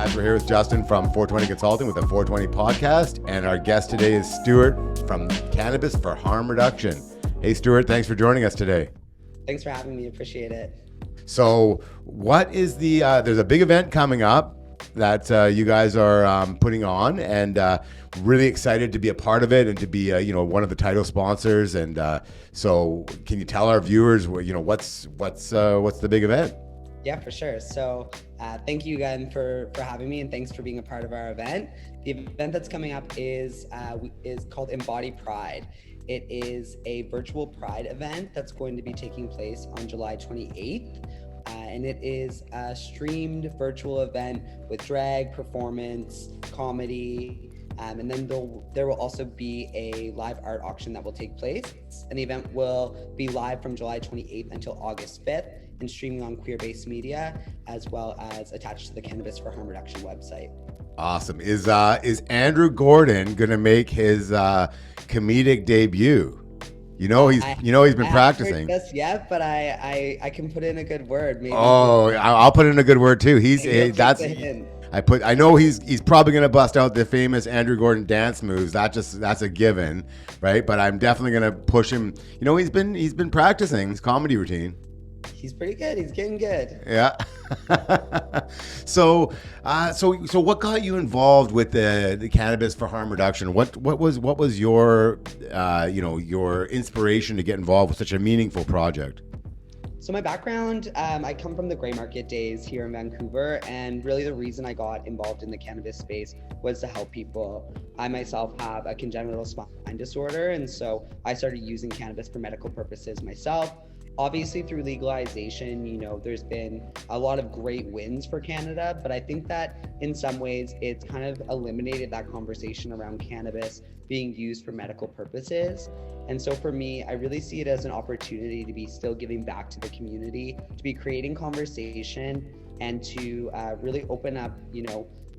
Guys, we're here with Justin from 420 Consulting with the 420 podcast, and our guest today is Stuart from Cannabis for Harm Reduction. Hey, Stuart, thanks for joining us today. Thanks for having me. Appreciate it. So, what is the? There's a big event coming up that you guys are putting on, and really excited to be a part of it and to be, one of the title sponsors. And so, can you tell our viewers, what's the big event? Yeah, for sure. So thank you again for having me, and thanks for being a part of our event. The event that's coming up is called Embody Pride. It is a virtual Pride event that's going to be taking place on July 28th. And it is a streamed virtual event with drag, performance, comedy, and then there will also be a live art auction that will take place. And the event will be live from July 28th until August 5th and streaming on queer-based media, as well as attached to the Cannabis for Harm Reduction website. Awesome. Is Andrew Gordon going to make his comedic debut? He's been practicing. This yet, but I can put in a good word. Maybe. Oh, I'll put in a good word too. I know he's probably going to bust out the famous Andrew Gordon dance moves. That's a given, right? But I'm definitely going to push him. He's been practicing his comedy routine. He's pretty good. He's getting good. Yeah. So what got you involved with the Cannabis for Harm Reduction? What was your your inspiration to get involved with such a meaningful project? So my background, I come from the gray market days here in Vancouver, and really the reason I got involved in the cannabis space was to help people. I myself have a congenital spine disorder, and so I started using cannabis for medical purposes myself. Obviously, through legalization, there's been a lot of great wins for Canada, but I think that in some ways it's kind of eliminated that conversation around cannabis being used for medical purposes. And so for me, I really see it as an opportunity to be still giving back to the community, to be creating conversation, and to really open up,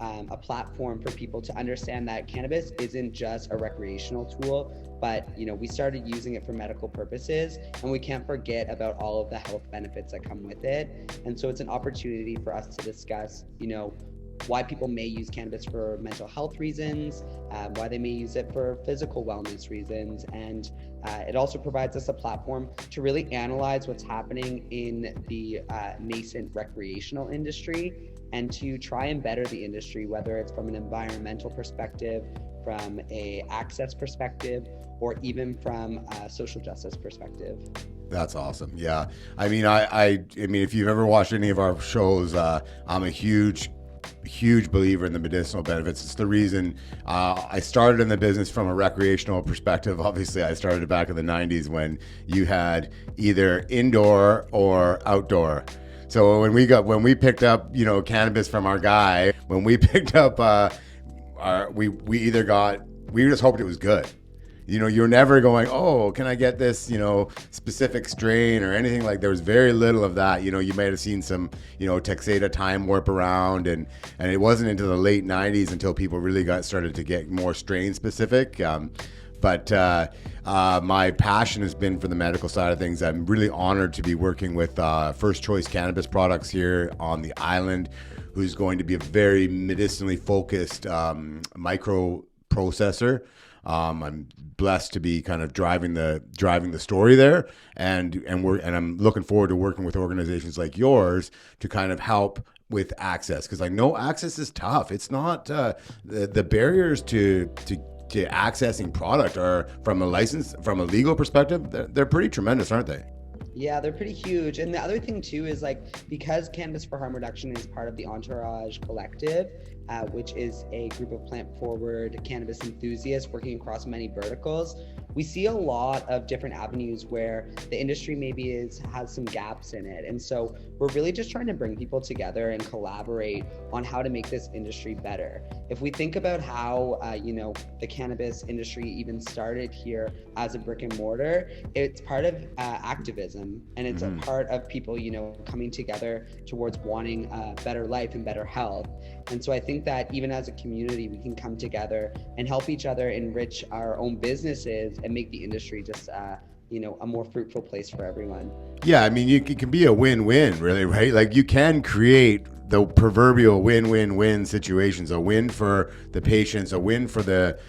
a platform for people to understand that cannabis isn't just a recreational tool, but we started using it for medical purposes, and we can't forget about all of the health benefits that come with it. And so it's an opportunity for us to discuss, why people may use cannabis for mental health reasons, why they may use it for physical wellness reasons. And it also provides us a platform to really analyze what's happening in the nascent recreational industry, and to try and better the industry, whether it's from an environmental perspective, from a access perspective, or even from a social justice perspective. That's awesome. Yeah. I mean, I mean, if you've ever watched any of our shows, I'm a huge believer in the medicinal benefits. It's the reason I started in the business from a recreational perspective. Obviously, I started back in the 90s when you had either indoor or outdoor. So when we picked up, cannabis from our guy, when we picked up, we just hoped it was good. You're never going, oh, can I get this, specific strain or anything like. There was very little of that. You might have seen some, Texada time warp around, and it wasn't into the late 90s until people really started to get more strain specific. But my passion has been for the medical side of things. I'm really honored to be working with First Choice Cannabis Products here on the island, who's going to be a very medicinally focused micro processor. I'm blessed to be kind of driving the story there, and I'm looking forward to working with organizations like yours to kind of help with access, because I know access is tough. It's not the barriers to accessing product are from a legal perspective, they're pretty tremendous, aren't they? Yeah, they're pretty huge. And the other thing too is because Cannabis for Harm Reduction is part of the Entourage Collective, which is a group of plant-forward cannabis enthusiasts working across many verticals, we see a lot of different avenues where the industry maybe has some gaps in it. And so we're really just trying to bring people together and collaborate on how to make this industry better. If we think about how, the cannabis industry even started here as a brick and mortar, it's part of activism, and it's a part of people, coming together towards wanting a better life and better health. And so I think that even as a community, we can come together and help each other enrich our own businesses and make the industry just a more fruitful place for everyone. Yeah, I mean, it can be a win-win, really, right? Like, you can create the proverbial win-win-win situations, a win for the patients, a win for the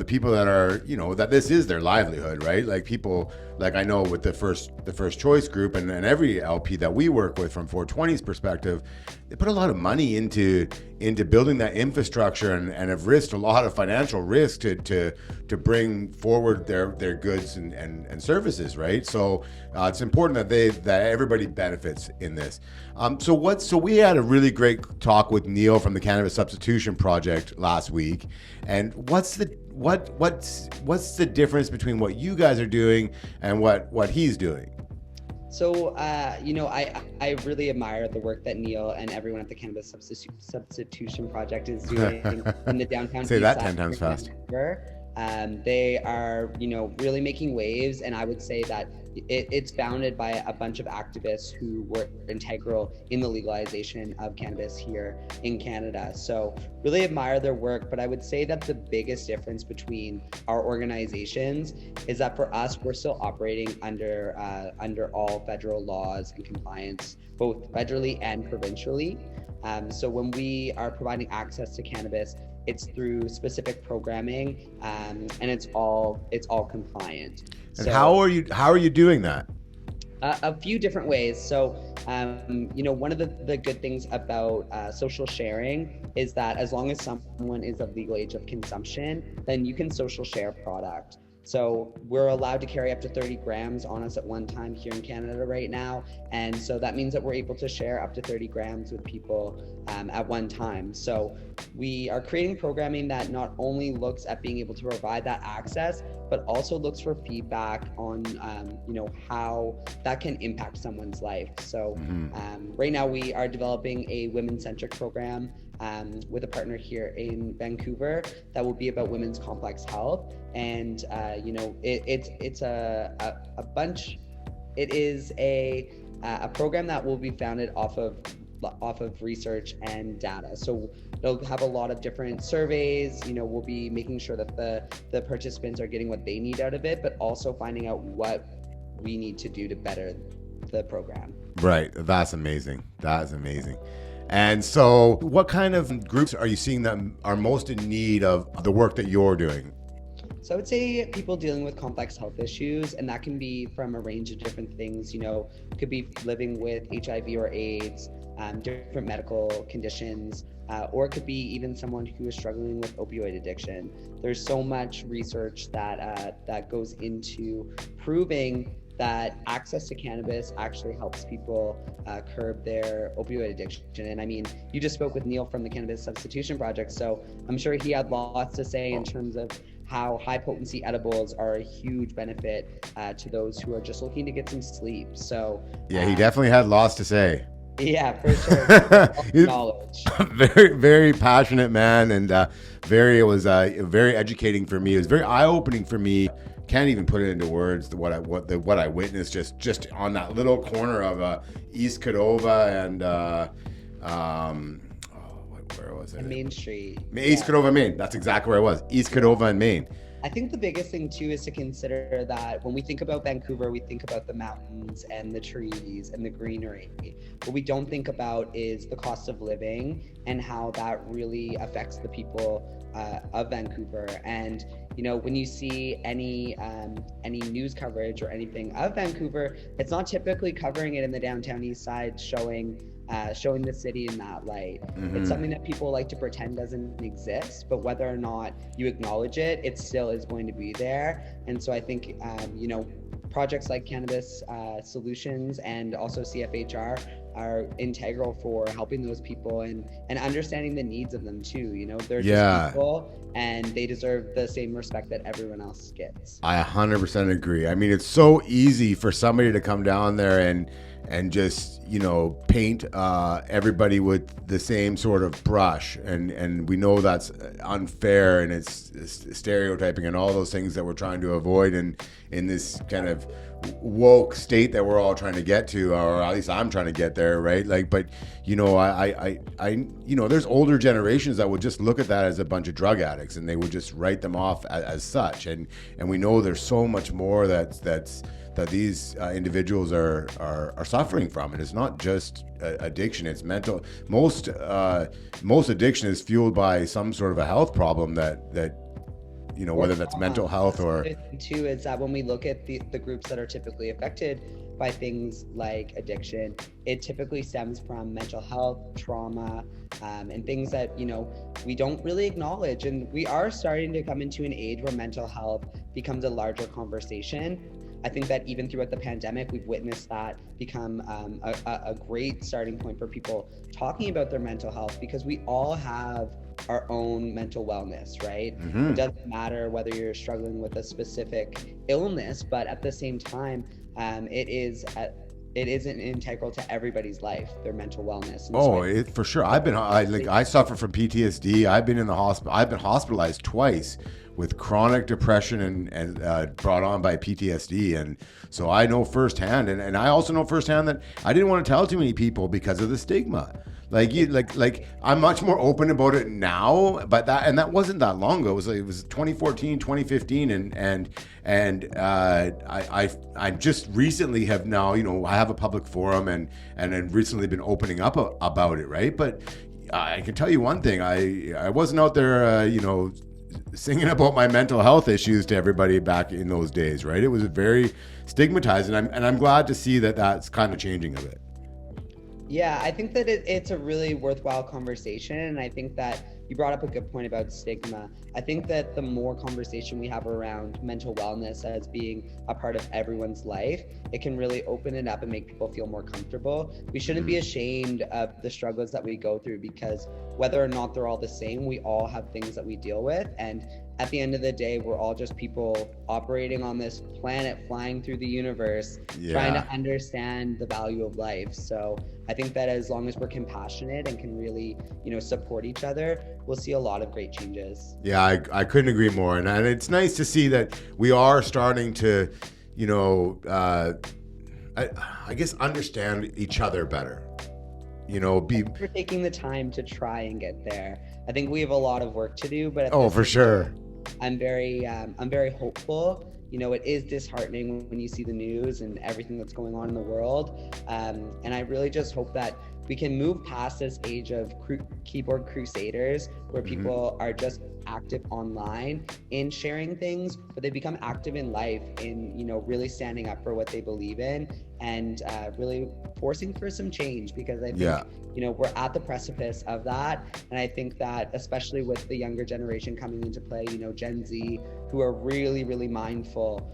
people that are, that this is their livelihood, right? Like people, like I know with the first choice group and every LP that we work with from 420's perspective, they put a lot of money into building that infrastructure and have risked a lot of financial risk to bring forward their goods and services, right? So it's important that everybody benefits in this. So we had a really great talk with Neil from the Cannabis Substitution Project last week, and what's the difference between what you guys are doing and what he's doing? So, I really admire the work that Neil and everyone at the Cannabis Substitution Project is doing in the downtown. Say that 10 times fast. They are, really making waves, and I would say that it's founded by a bunch of activists who were integral in the legalization of cannabis here in Canada. So really admire their work, but I would say that the biggest difference between our organizations is that for us, we're still operating under all federal laws and compliance, both federally and provincially. So when we are providing access to cannabis, it's through specific programming, and it's all compliant. And so, how are you doing that? A few different ways. So, one of the good things about social sharing is that as long as someone is of legal age of consumption, then you can social share product. So we're allowed to carry up to 30 grams on us at one time here in Canada right now. And so that means that we're able to share up to 30 grams with people at one time. So we are creating programming that not only looks at being able to provide that access, but also looks for feedback on, how that can impact someone's life. So right now we are developing a women-centric program with a partner here in Vancouver that will be about women's complex health. And it's a bunch. It is a program that will be founded off of research and data. So they'll have a lot of different surveys. We'll be making sure that the participants are getting what they need out of it, but also finding out what we need to do to better the program. Right. That's amazing. That's amazing. And so what kind of groups are you seeing that are most in need of the work that you're doing? So I would say people dealing with complex health issues, and that can be from a range of different things. Could be living with HIV or AIDS, different medical conditions, or it could be even someone who is struggling with opioid addiction. There's so much research that goes into proving that access to cannabis actually helps people curb their opioid addiction. And I mean, you just spoke with Neil from the Cannabis Substitution Project, so I'm sure he had lots to say in terms of how high potency edibles are a huge benefit to those who are just looking to get some sleep. So yeah, he definitely had lots to say. Yeah, for sure. Knowledge. Very, very passionate man, and it was very educating for me. It was very eye-opening for me. Can't even put it into words what I witnessed just on that little corner of East Cadova and where was it? Main Street. East Cadova, Maine. That's exactly where I was. East Cadova and Maine. I think the biggest thing too is to consider that when we think about Vancouver, we think about the mountains and the trees and the greenery. What we don't think about is the cost of living and how that really affects the people of Vancouver. And when you see any news coverage or anything of Vancouver, it's not typically covering it in the downtown east side, showing the city in that light. It's something that people like to pretend doesn't exist, but whether or not you acknowledge it, it still is going to be there. And so I think projects like Cannabis Solutions and also CFHR are integral for helping those people and understanding the needs of them too. They're just people, and they deserve the same respect that everyone else gets. I 100% agree. I mean, it's so easy for somebody to come down there and just paint everybody with the same sort of brush, and we know that's unfair, and it's stereotyping and all those things that we're trying to avoid in this kind of woke state that we're all trying to get to, or at least I'm trying to get there, right? But I there's older generations that would just look at that as a bunch of drug addicts, and they would just write them off as such, and we know there's so much more that's that these individuals are suffering from. And it's not just addiction; it's mental. Most addiction is fueled by some sort of a health problem that whether that's mental health or. The thing too is that when we look at the groups that are typically affected by things like addiction, it typically stems from mental health, trauma, and things that we don't really acknowledge. And we are starting to come into an age where mental health becomes a larger conversation. I think that even throughout the pandemic, we've witnessed that become a great starting point for people talking about their mental health, because we all have our own mental wellness, right? It doesn't matter whether you're struggling with a specific illness, but at the same time, it isn't integral to everybody's life, their mental wellness. And for sure. I suffer from PTSD. I've been in the hospital. I've been hospitalized twice with chronic depression and brought on by PTSD. And so I know firsthand, and I also know firsthand that I didn't want to tell too many people because of the stigma. Like I'm much more open about it now, but that wasn't that long ago. It was 2014, 2015, and I just recently have now, I have a public forum and I've recently been opening up about it, right? But I can tell you one thing, I wasn't out there, singing about my mental health issues to everybody back in those days, right? It was very stigmatized, and I'm glad to see that that's kind of changing a bit. Yeah, I think that it's a really worthwhile conversation. And I think that you brought up a good point about stigma. I think that the more conversation we have around mental wellness as being a part of everyone's life, it can really open it up and make people feel more comfortable. We shouldn't be ashamed of the struggles that we go through, because whether or not they're all the same, we all have things that we deal with. And at the end of the day, we're all just people operating on this planet, flying through the universe, trying to understand the value of life. So I think that as long as we're compassionate and can really, support each other, we'll see a lot of great changes. Yeah, I couldn't agree more. And it's nice to see that we are starting to, I guess, understand each other better. We're taking the time to try and get there. I think we have a lot of work to do, but for sure. I'm very hopeful. It is disheartening when you see the news and everything that's going on in the world. And I really just hope that we can move past this age of keyboard crusaders, where people are just active online in sharing things, but they become active in life in, really standing up for what they believe in, and really forcing for some change, because I think, we're at the precipice of that. And I think that especially with the younger generation coming into play, Gen Z, who are really, really mindful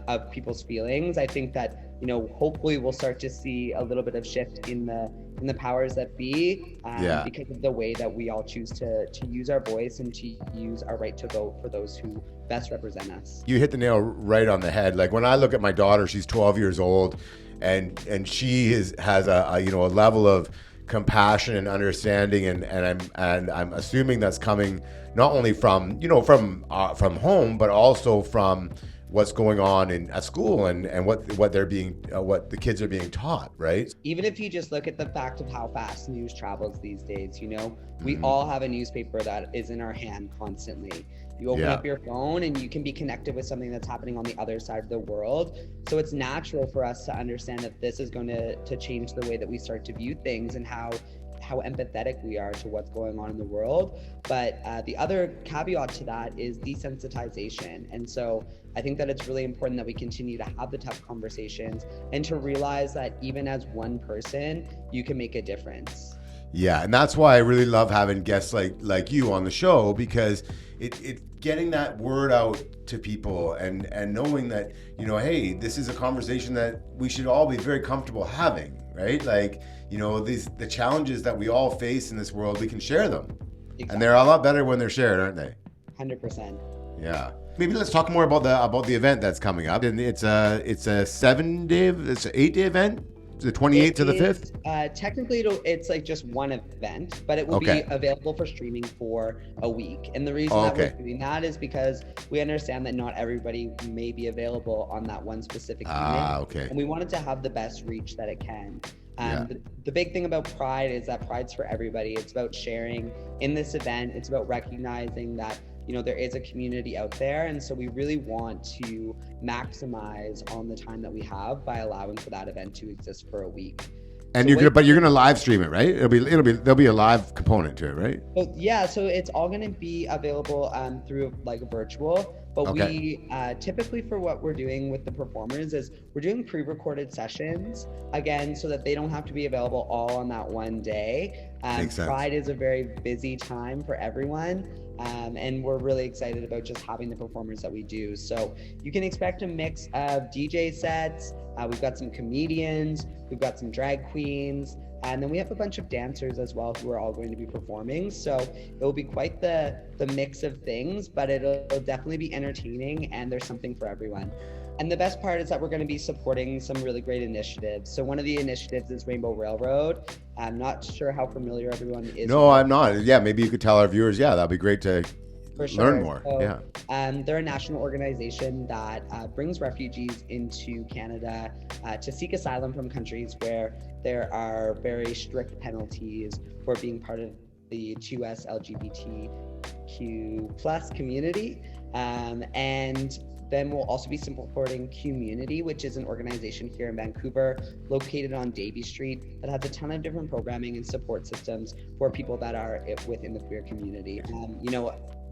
of people's feelings, I think that, hopefully we'll start to see a little bit of shift in the powers that be, because of the way that we all choose to use our voice and to use our right to vote for those who best represent us. You hit the nail right on the head. Like when I look at my daughter, she's 12 years old, and she has a level of compassion and understanding, and I'm assuming that's coming not only from home, but also from what's going on at school and what the kids are being taught, right? Even if you just look at the fact of how fast news travels these days, we all have a newspaper that is in our hand constantly. You open up your phone and you can be connected with something that's happening on the other side of the world. So it's natural for us to understand that this is going to change the way that we start to view things and how empathetic we are to what's going on in the world. But the other caveat to that is desensitization. And so I think that it's really important that we continue to have the tough conversations and to realize that even as one person, you can make a difference. Yeah, and that's why I really love having guests like you on the show, because it getting that word out to people and knowing that, hey, this is a conversation that we should all be very comfortable having, right? Like, the challenges that we all face in this world, we can share them. Exactly. And they're a lot better when they're shared, aren't they? 100%. Yeah. Maybe let's talk more about the event that's coming up. And it's a 8-day event. The 28th to the 5th? Technically, it's like just one event, but it will be available for streaming for a week. And the reason that we're doing that is because we understand that not everybody may be available on that one specific evening. And we wanted to have the best reach that it can. The big thing about Pride is that Pride's for everybody. It's about sharing in this event. It's about recognizing that there is a community out there. And so we really want to maximize on the time that we have by allowing for that event to exist for a week. And So you're gonna live stream it, right? There'll be a live component to it, right? So it's all going to be available through like virtual. But we typically, for what we're doing with the performers, is we're doing pre-recorded sessions again, so that they don't have to be available all on that one day. Makes sense. Pride is a very busy time for everyone. And we're really excited about just having the performers that we do. So you can expect a mix of DJ sets. We've got some comedians, we've got some drag queens, and then we have a bunch of dancers as well who are all going to be performing. So it will be quite the mix of things, but it'll definitely be entertaining, and there's something for everyone. And the best part is that we're going to be supporting some really great initiatives. So one of the initiatives is Rainbow Railroad. I'm not sure how familiar everyone is. No, I'm not. Yeah, maybe you could tell our viewers. Yeah, that'd be great to learn more. So, yeah. They're a national organization that brings refugees into Canada to seek asylum from countries where there are very strict penalties for being part of the 2S LGBTQ plus community. And then we'll also be supporting Qmunity, which is an organization here in Vancouver, located on Davie Street, that has a ton of different programming and support systems for people that are within the queer community.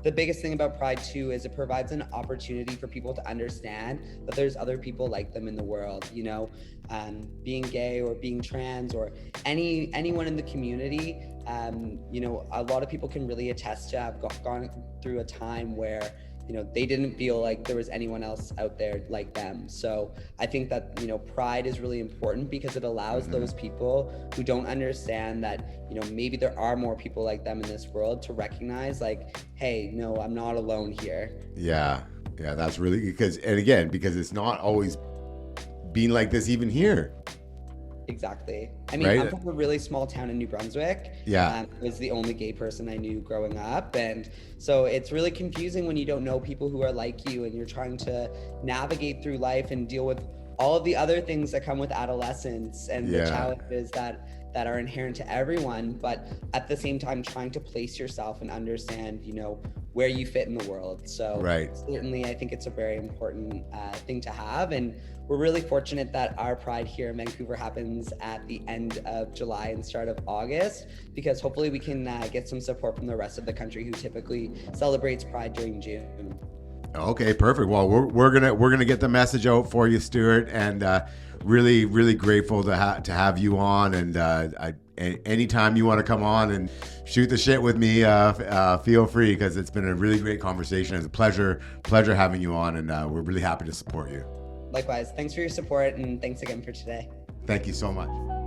The biggest thing about Pride too is it provides an opportunity for people to understand that there's other people like them in the world. Being gay or being trans or anyone in the community, a lot of people can really attest to have gone through a time where they didn't feel like there was anyone else out there like them. So I think that, Pride is really important because it allows those people who don't understand that, maybe there are more people like them in this world to recognize like, hey, no, I'm not alone here. Yeah, that's really because it's not always been like this even here. Exactly. I mean, right? I'm from a really small town in New Brunswick. Yeah. I was the only gay person I knew growing up. And so it's really confusing when you don't know people who are like you and you're trying to navigate through life and deal with all of the other things that come with adolescence and the challenges that are inherent to everyone, but at the same time trying to place yourself and understand, where you fit in the world. So certainly I think it's a very important thing to have. And we're really fortunate that our Pride here in Vancouver happens at the end of July and start of August, because hopefully we can get some support from the rest of the country who typically celebrates Pride during June. Okay, perfect. Well, we're gonna get the message out for you, Stuart, and really, really grateful to have you on. And anytime you want to come on and shoot the shit with me, feel free, because it's been a really great conversation. It's a pleasure having you on, and we're really happy to support you. Likewise. Thanks for your support, and thanks again for today. Thank you so much.